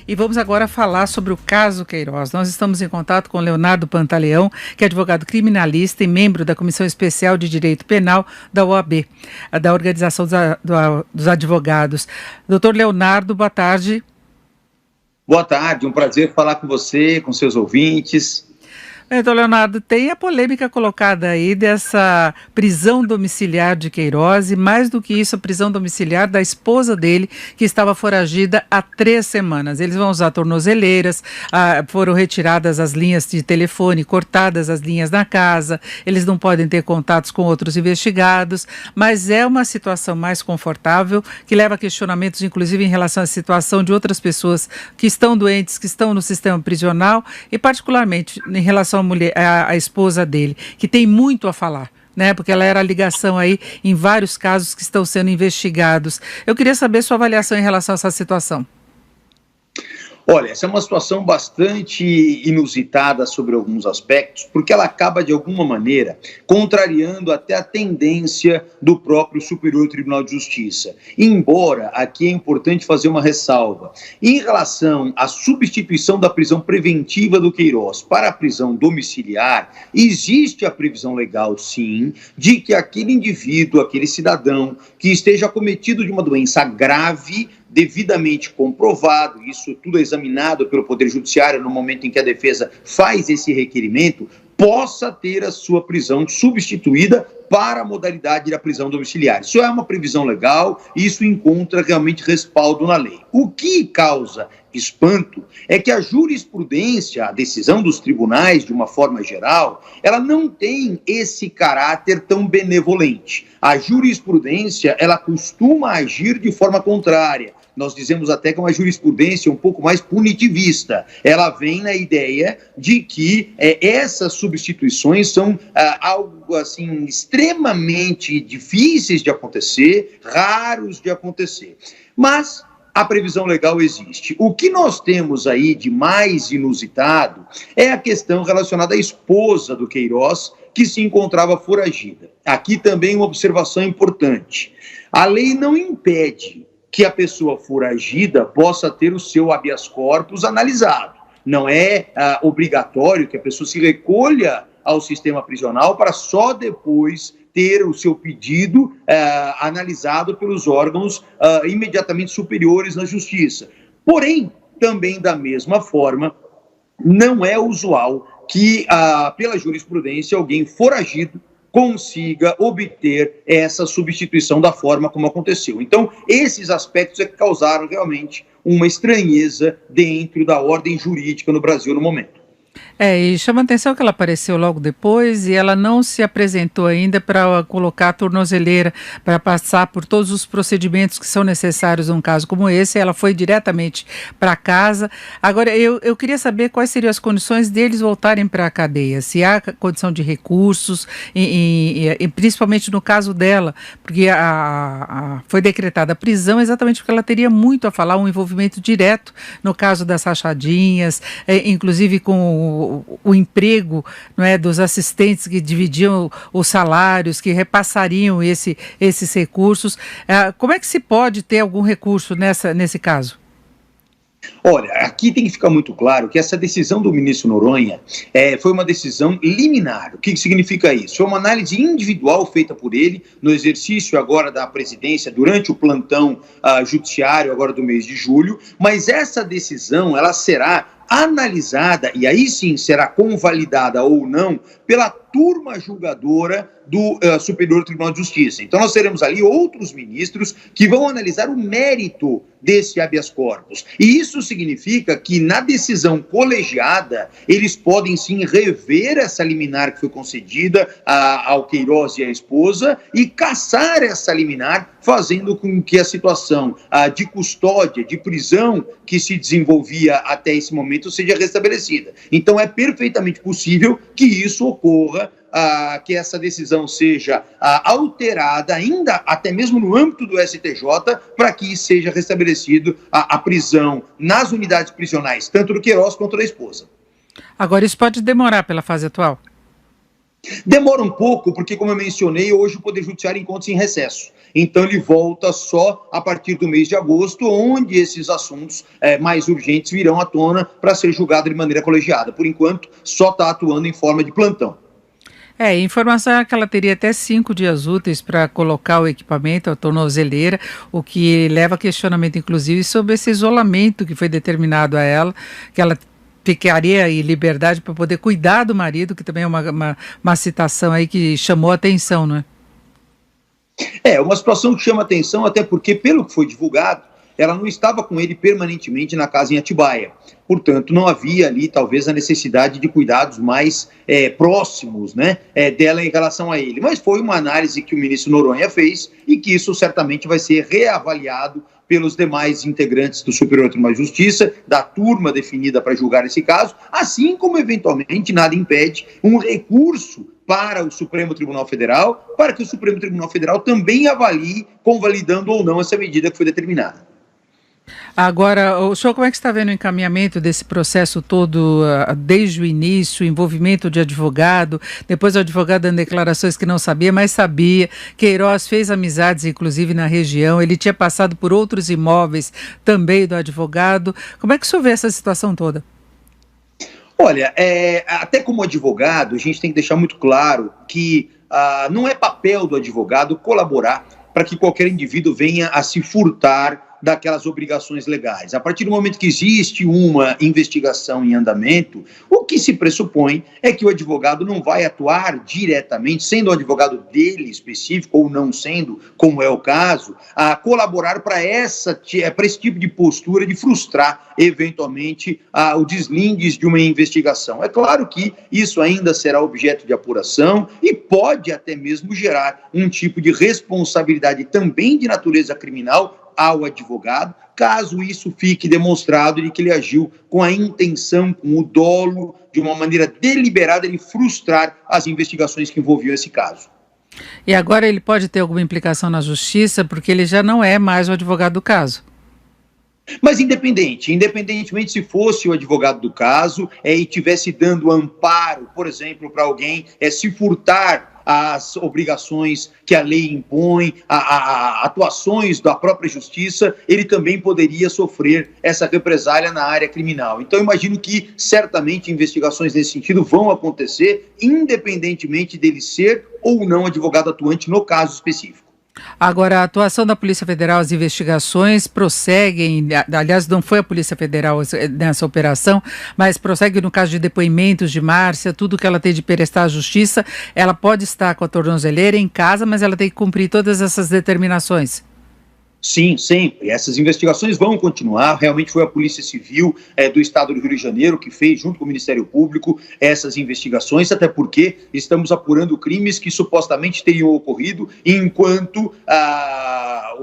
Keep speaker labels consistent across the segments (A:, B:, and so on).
A: E vamos agora falar sobre o caso Queiroz. Nós estamos em contato com Leonardo Pantaleão, que é advogado criminalista e membro da Comissão Especial de Direito Penal da OAB, da Organização dos Advogados. Doutor Leonardo, boa tarde.
B: Boa tarde, um prazer falar com você, com seus ouvintes.
A: Doutor Leonardo, tem a polêmica colocada aí dessa prisão domiciliar de Queiroz e, mais do que isso, a prisão domiciliar da esposa dele, que estava foragida há 3 semanas. Eles vão usar tornozeleiras, foram retiradas as linhas de telefone, cortadas as linhas na casa, eles não podem ter contatos com outros investigados, mas é uma situação mais confortável, que leva a questionamentos, inclusive, em relação à situação de outras pessoas que estão doentes, que estão no sistema prisional e, particularmente, em relação a esposa dele, que tem muito a falar, né? Porque ela era a ligação aí em vários casos que estão sendo investigados. Eu queria saber sua avaliação em relação a essa situação.
B: Olha, essa é uma situação bastante inusitada sobre alguns aspectos, porque ela acaba, de alguma maneira, contrariando até a tendência do próprio Superior Tribunal de Justiça. Embora, aqui é importante fazer uma ressalva, em relação à substituição da prisão preventiva do Queiroz para a prisão domiciliar, existe a previsão legal, sim, de que aquele indivíduo, aquele cidadão que esteja acometido de uma doença grave, devidamente comprovado, isso tudo é examinado pelo Poder Judiciário no momento em que a defesa faz esse requerimento, possa ter a sua prisão substituída para a modalidade da prisão domiciliar. Isso é uma previsão legal e isso encontra realmente respaldo na lei. O que causa espanto é que a jurisprudência, a decisão dos tribunais, de uma forma geral, ela não tem esse caráter tão benevolente. A jurisprudência, ela costuma agir de forma contrária. Nós dizemos até que é uma jurisprudência um pouco mais punitivista. Ela vem na ideia de que essas substituições são algo assim extremamente difíceis de acontecer, raros de acontecer. Mas a previsão legal existe. O que nós temos aí de mais inusitado é a questão relacionada à esposa do Queiroz, que se encontrava foragida. Aqui também uma observação importante. A lei não impede que a pessoa foragida possa ter o seu habeas corpus analisado. Não é obrigatório que a pessoa se recolha ao sistema prisional para só depois ter o seu pedido analisado pelos órgãos imediatamente superiores na justiça. Porém, também da mesma forma, não é usual que, pela jurisprudência, alguém foragido consiga obter essa substituição da forma como aconteceu. Então, esses aspectos é que causaram realmente uma estranheza dentro da ordem jurídica no Brasil no momento.
A: E chama a atenção que ela apareceu logo depois e ela não se apresentou ainda para colocar a tornozeleira, para passar por todos os procedimentos que são necessários num caso como esse. Ela foi diretamente para casa. Agora, eu queria saber quais seriam as condições deles voltarem para a cadeia, se há condição de recursos, e principalmente no caso dela, porque foi decretada a prisão exatamente porque ela teria muito a falar, um envolvimento direto no caso das rachadinhas, inclusive com o emprego, não é, dos assistentes que dividiam os salários, que repassariam esses recursos. Como é que se pode ter algum recurso nesse caso?
B: Olha, aqui tem que ficar muito claro que essa decisão do ministro Noronha foi uma decisão liminar. O que significa isso? Foi uma análise individual feita por ele no exercício agora da presidência, durante o plantão judiciário agora do mês de julho, mas essa decisão ela será analisada, e aí sim será convalidada ou não, pela turma julgadora do Superior Tribunal de Justiça. Então nós teremos ali outros ministros que vão analisar o mérito desse habeas corpus. E isso significa que na decisão colegiada, eles podem sim rever essa liminar que foi concedida ao Queiroz e à esposa e cassar essa liminar, fazendo com que a situação de custódia, de prisão que se desenvolvia até esse momento seja restabelecida. Então é perfeitamente possível que isso ocorra, que essa decisão seja alterada, ainda até mesmo no âmbito do STJ, para que seja restabelecido a prisão nas unidades prisionais, tanto do Queiroz quanto da esposa.
A: Agora, isso pode demorar pela fase atual?
B: Demora um pouco, porque, como eu mencionei, hoje o Poder Judiciário encontra-se em recesso. Então ele volta só a partir do mês de agosto, onde esses assuntos mais urgentes virão à tona para ser julgado de maneira colegiada. Por enquanto, só está atuando em forma de plantão.
A: A informação é que ela teria até 5 dias úteis para colocar o equipamento, a tornozeleira, o que leva a questionamento, inclusive, sobre esse isolamento que foi determinado a ela, que ela ficaria em liberdade para poder cuidar do marido, que também é uma citação aí que chamou a atenção, não é?
B: É uma situação que chama atenção, até porque, pelo que foi divulgado, ela não estava com ele permanentemente na casa em Atibaia. Portanto, não havia ali, talvez, a necessidade de cuidados mais próximos, né, dela em relação a ele. Mas foi uma análise que o ministro Noronha fez e que isso certamente vai ser reavaliado pelos demais integrantes do Superior Tribunal de Justiça, da turma definida para julgar esse caso, assim como, eventualmente, nada impede um recurso para o Supremo Tribunal Federal, para que o Supremo Tribunal Federal também avalie, convalidando ou não essa medida que foi determinada.
A: Agora, o senhor como é que está vendo o encaminhamento desse processo todo, desde o início, o envolvimento de advogado, depois o advogado dando declarações que não sabia, mas sabia, Queiroz fez amizades, inclusive, na região, ele tinha passado por outros imóveis também do advogado. Como é que o senhor vê essa situação toda?
B: Olha, até como advogado, a gente tem que deixar muito claro que não é papel do advogado colaborar para que qualquer indivíduo venha a se furtar daquelas obrigações legais. A partir do momento que existe uma investigação em andamento, o que se pressupõe é que o advogado não vai atuar diretamente, sendo o advogado dele específico ou não sendo, como é o caso, a colaborar para esse tipo de postura de frustrar, eventualmente, o deslindes de uma investigação. É claro que isso ainda será objeto de apuração e pode até mesmo gerar um tipo de responsabilidade também de natureza criminal ao advogado, caso isso fique demonstrado de que ele agiu com a intenção, com o dolo, de uma maneira deliberada de frustrar as investigações que envolviam esse caso.
A: E agora ele pode ter alguma implicação na justiça, porque ele já não é mais o advogado do caso.
B: Mas independentemente se fosse o advogado do caso e tivesse dando amparo, por exemplo, para alguém se furtar as obrigações que a lei impõe, atuações da própria justiça, ele também poderia sofrer essa represália na área criminal. Então, imagino que certamente investigações nesse sentido vão acontecer, independentemente dele ser ou não advogado atuante no caso específico.
A: Agora, a atuação da Polícia Federal, as investigações prosseguem, aliás, não foi a Polícia Federal nessa operação, mas prossegue no caso de depoimentos de Márcia, tudo que ela tem de prestar à Justiça, ela pode estar com a tornozeleira em casa, mas ela tem que cumprir todas essas determinações.
B: Sim, sempre. Essas investigações vão continuar. Realmente foi a Polícia Civil do Estado do Rio de Janeiro que fez, junto com o Ministério Público, essas investigações, até porque estamos apurando crimes que supostamente teriam ocorrido enquanto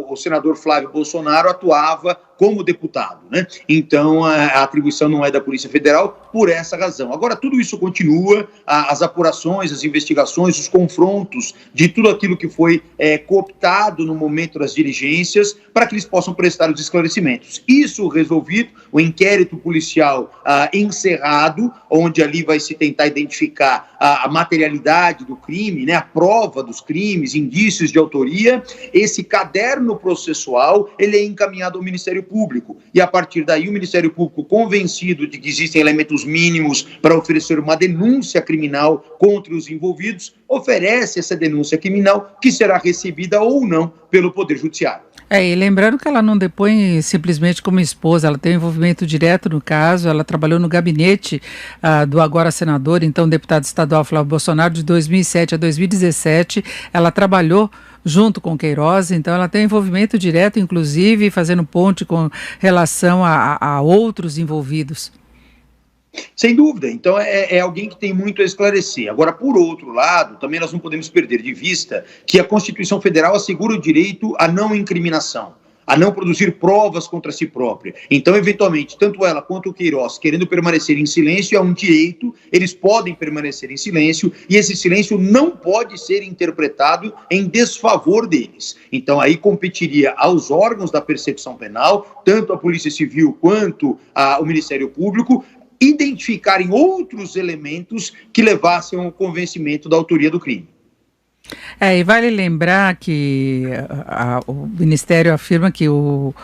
B: o senador Flávio Bolsonaro atuava como deputado, né? Então, a atribuição não é da Polícia Federal por essa razão. Agora, tudo isso continua, as apurações, as investigações, os confrontos de tudo aquilo que foi cooptado no momento das diligências, para que eles possam prestar os esclarecimentos. Isso resolvido, o inquérito policial encerrado, onde ali vai se tentar identificar a materialidade do crime, né, a prova dos crimes, indícios de autoria, esse caderno processual, ele é encaminhado ao Ministério Público. E a partir daí o Ministério Público, convencido de que existem elementos mínimos para oferecer uma denúncia criminal contra os envolvidos, oferece essa denúncia criminal que será recebida ou não pelo Poder Judiciário.
A: E lembrando que ela não depõe simplesmente como esposa, ela tem envolvimento direto no caso, ela trabalhou no gabinete do agora senador, então deputado estadual Flávio Bolsonaro, de 2007 a 2017, ela trabalhou junto com Queiroz, então ela tem envolvimento direto, inclusive fazendo ponte com relação a outros envolvidos.
B: Sem dúvida, então é alguém que tem muito a esclarecer. Agora, por outro lado, também nós não podemos perder de vista que a Constituição Federal assegura o direito à não incriminação, a não produzir provas contra si própria. Então, eventualmente, tanto ela quanto o Queiroz, querendo permanecer em silêncio, é um direito, eles podem permanecer em silêncio, e esse silêncio não pode ser interpretado em desfavor deles. Então, aí competiria aos órgãos da persecução penal, tanto a Polícia Civil quanto o Ministério Público, identificarem outros elementos que levassem ao convencimento da autoria do crime.
A: E vale lembrar que o Ministério afirma que o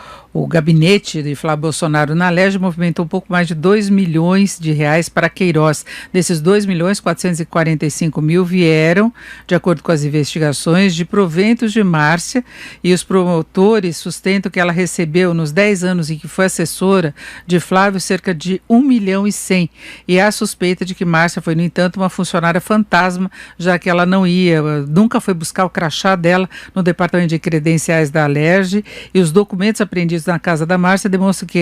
A: gabinete de Flávio Bolsonaro na Alerj movimentou um pouco mais de 2 milhões de reais para Queiroz. Desses 2.445.000 vieram, de acordo com as investigações, de proventos de Márcia, e os promotores sustentam que ela recebeu, nos 10 anos em que foi assessora de Flávio, cerca de 1.100.000. E há suspeita de que Márcia foi, no entanto, uma funcionária fantasma, já que ela nunca foi buscar o crachá dela no departamento de credenciais da Alerj, e os documentos apreendidos na casa da Márcia demonstram que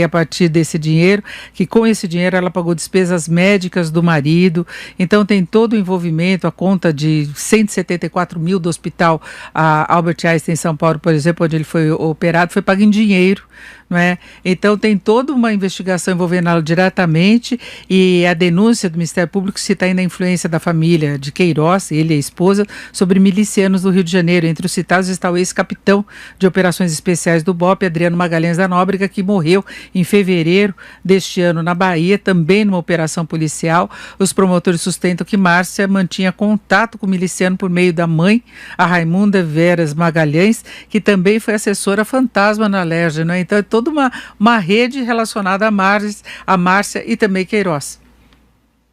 A: com esse dinheiro ela pagou despesas médicas do marido. Então tem todo o envolvimento, a conta de 174.000 do hospital Albert Einstein em São Paulo, por exemplo, onde ele foi operado, foi pago em dinheiro, não é? Então tem toda uma investigação envolvendo ela diretamente, e a denúncia do Ministério Público cita ainda a influência da família de Queiroz, ele e a esposa, sobre milicianos do Rio de Janeiro. Entre os citados está o ex-capitão de operações especiais do BOPE, Adriano Magalhães da Nóbrega, que morreu em fevereiro deste ano na Bahia, também numa operação policial. Os promotores sustentam que Márcia mantinha contato com o miliciano por meio da mãe, a Raimunda Veras Magalhães, que também foi assessora fantasma na Alerj, né? Então é toda uma rede relacionada a Márcia e também Queiroz.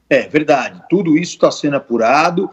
B: É verdade, tudo isso está sendo apurado,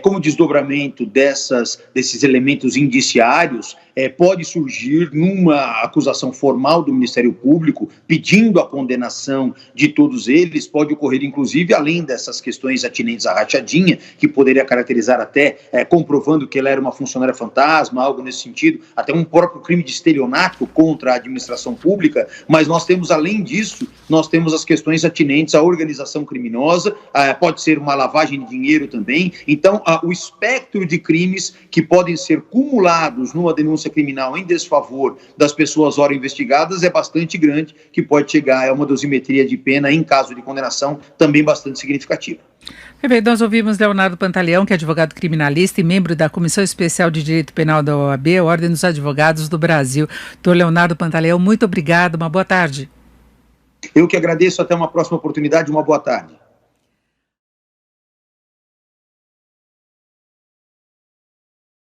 B: como desdobramento desses elementos indiciários, pode surgir numa acusação formal do Ministério Público, pedindo a condenação de todos eles, pode ocorrer inclusive, além dessas questões atinentes à rachadinha, que poderia caracterizar até comprovando que ela era uma funcionária fantasma, algo nesse sentido, até um próprio crime de estelionato contra a administração pública, mas nós temos, além disso, nós temos as questões atinentes à organização criminosa, pode ser uma lavagem de dinheiro também. Então, o espectro de crimes que podem ser cumulados numa denúncia criminal em desfavor das pessoas ora investigadas é bastante grande, que pode chegar a uma dosimetria de pena, em caso de condenação, também bastante significativa.
A: Perfeito, nós ouvimos Leonardo Pantaleão, que é advogado criminalista e membro da Comissão Especial de Direito Penal da OAB, a Ordem dos Advogados do Brasil. Doutor Leonardo Pantaleão, muito obrigado, uma boa tarde.
B: Eu que agradeço, até uma próxima oportunidade, uma boa tarde.